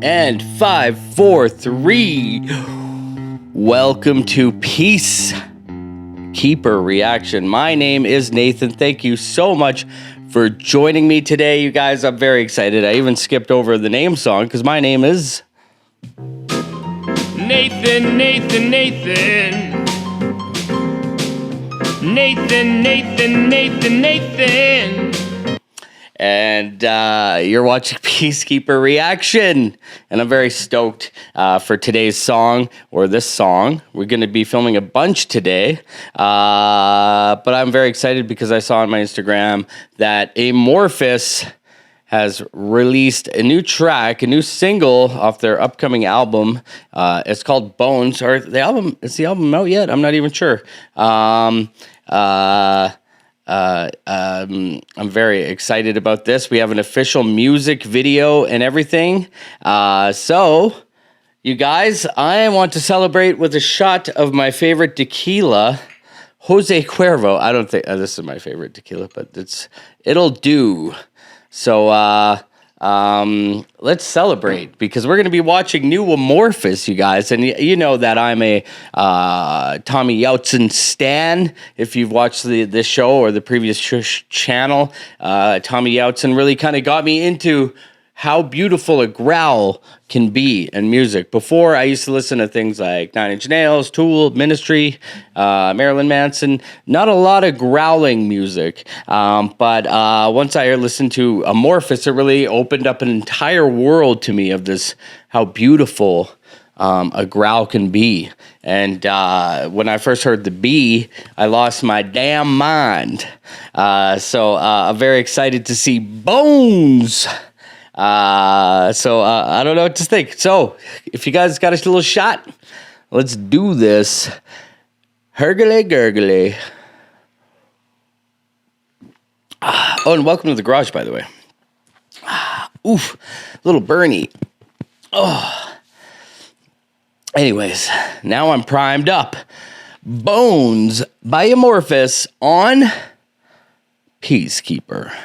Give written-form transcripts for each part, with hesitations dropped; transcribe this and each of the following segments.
And 5, 4, 3. Welcome to Peacekeeper Reaction. My name is Nathan. Thank you so much for joining me today, you guys. I'm very excited. I even skipped over the name song because my name is Nathan, Nathan, Nathan. Nathan, Nathan, Nathan, Nathan. And you're watching Peacekeeper Reaction. And I'm very stoked for today's song, or this song. We're going to be filming a bunch today. But I'm very excited because I saw on my Instagram that Amorphis has released a new track, a new single off their upcoming album. It's called Bones. Or is the album out yet? I'm not even sure. I'm very excited about this. We have an official music video and everything. So, you guys, I want to celebrate with a shot of my favorite tequila, Jose Cuervo. I don't think this is my favorite tequila, but it'll do. So, let's celebrate because we're going to be watching new Amorphis, you guys. And you know that I'm a Tommy Yautzen stan. If you've watched this show or the previous channel, Tommy Yautzen really kind of got me into how beautiful a growl can be in music. Before, I used to listen to things like Nine Inch Nails, Tool, Ministry, Marilyn Manson. Not a lot of growling music. But once I listened to Amorphis, it really opened up an entire world to me of this, how beautiful a growl can be. And when I first heard the B, I lost my damn mind. So I'm very excited to see Bones. I don't know what to think. So, if you guys got a little shot, let's do this. Hergly gurgly. Oh, and welcome to the garage, by the way. Oof, little Bernie. Oh. Anyways, now I'm primed up. Bones by Amorphis on Peacekeeper.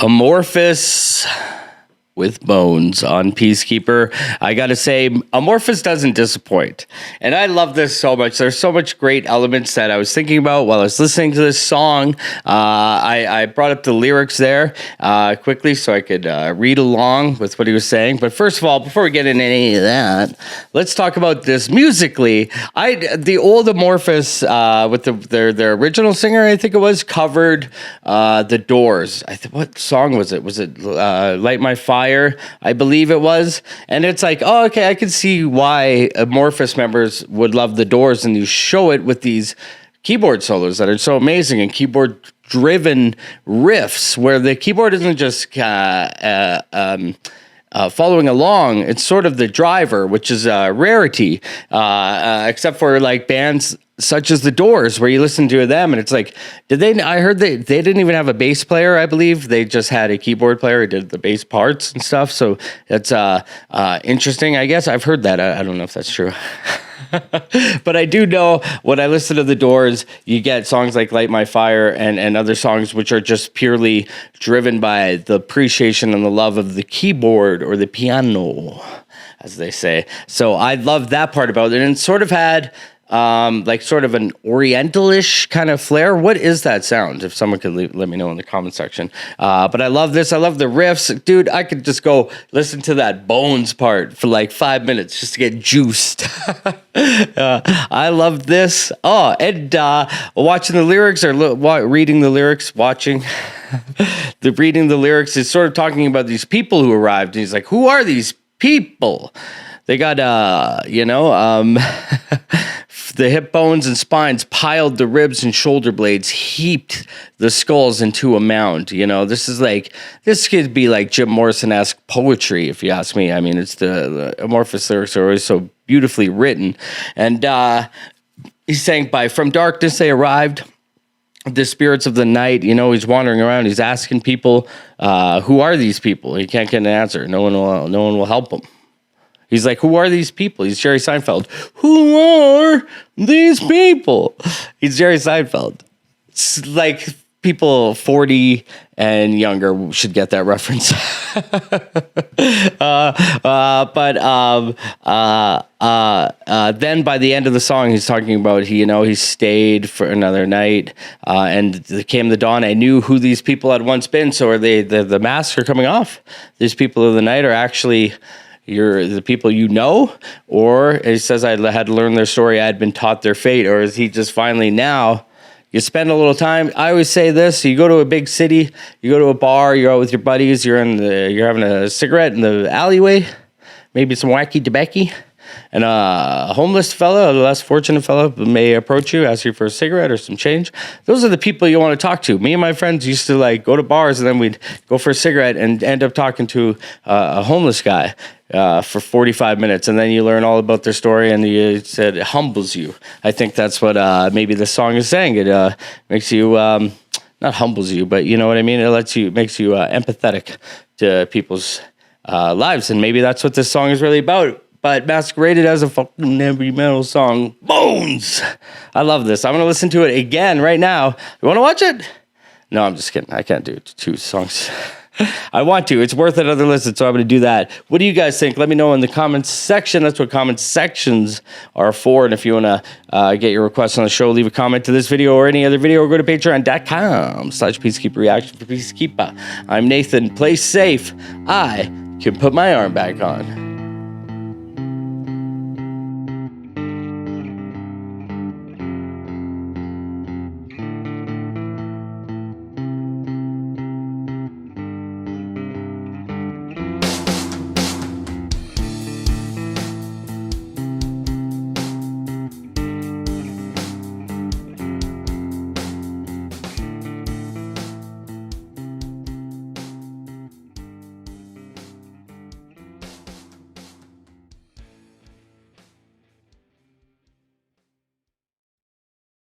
Amorphis with Bones on Peacekeeper. I gotta say, Amorphis doesn't disappoint. And I love this so much. There's so much great elements that I was thinking about while I was listening to this song. I brought up the lyrics there quickly so I could read along with what he was saying. But first of all, before we get into any of that, let's talk about this musically. The old Amorphis with their original singer, I think it was, covered The Doors. What song was it? Was it Light My Fire? I believe it was. And it's like, oh, okay, I can see why Amorphis members would love The Doors, and you show it with these keyboard solos that are so amazing and keyboard driven riffs where the keyboard isn't just following along. It's sort of the driver, which is a rarity, except for like bands such as The Doors, where you listen to them and it's like, I heard they didn't even have a bass player, I believe. They just had a keyboard player who did the bass parts and stuff. So that's interesting, I guess. I've heard that. I don't know if that's true. But I do know when I listen to The Doors, you get songs like Light My Fire and other songs which are just purely driven by the appreciation and the love of the keyboard or the piano, as they say. So I love that part about it. And it sort of had like sort of an oriental-ish kind of flair. What is that sound? If someone could let me know in the comment section. But I love this. I love the riffs. Dude, I could just go listen to that Bones part for like 5 minutes just to get juiced. I love this. Oh, and watching the lyrics or reading the lyrics, watching... reading the lyrics is sort of talking about these people who arrived. And he's like, who are these people? They got, the hip bones and spines piled the ribs and shoulder blades, heaped the skulls into a mound. This could be like Jim Morrison-esque poetry, if you ask me. I mean, it's the Amorphis lyrics are always so beautifully written. And he's saying, from darkness they arrived, the spirits of the night. He's wandering around. He's asking people, who are these people? He can't get an answer. No one will help him. He's like, who are these people? He's Jerry Seinfeld. Who are these people? He's Jerry Seinfeld. It's like people 40 and younger should get that reference. Then by the end of the song, he's talking about, he stayed for another night and came the dawn. I knew who these people had once been. So are they, the masks are coming off. These people of the night are actually... You're the people or he says I had to learn their story, I had been taught their fate, or is he just finally now you spend a little time? I always say this: you go to a big city, you go to a bar, you're out with your buddies, you're having a cigarette in the alleyway, maybe some wacky tobacco, and a homeless fella, a less fortunate fella, may approach you, ask you for a cigarette or some change. Those are the people you want to talk to. Me and my friends used to go to bars, and then we'd go for a cigarette and end up talking to a homeless guy for 45 minutes, and then you learn all about their story, and it humbles you. I think that's what maybe the song is saying. It makes you not humbles you, but you know what I mean. It makes you empathetic to people's lives, and maybe that's what this song is really about. But masqueraded as a fucking heavy metal song, Bones. I love this. I'm gonna listen to it again right now. You want to watch it? No, I'm just kidding. I can't do 2 songs. I want to. It's worth another listen, so I'm going to do that. What do you guys think? Let me know in the comments section. That's what comment sections are for. And if you want to get your requests on the show, leave a comment to this video or any other video, or go to patreon.com/Peacekeeper Reaction for Peacekeeper. I'm Nathan. Play safe. I can put my arm back on.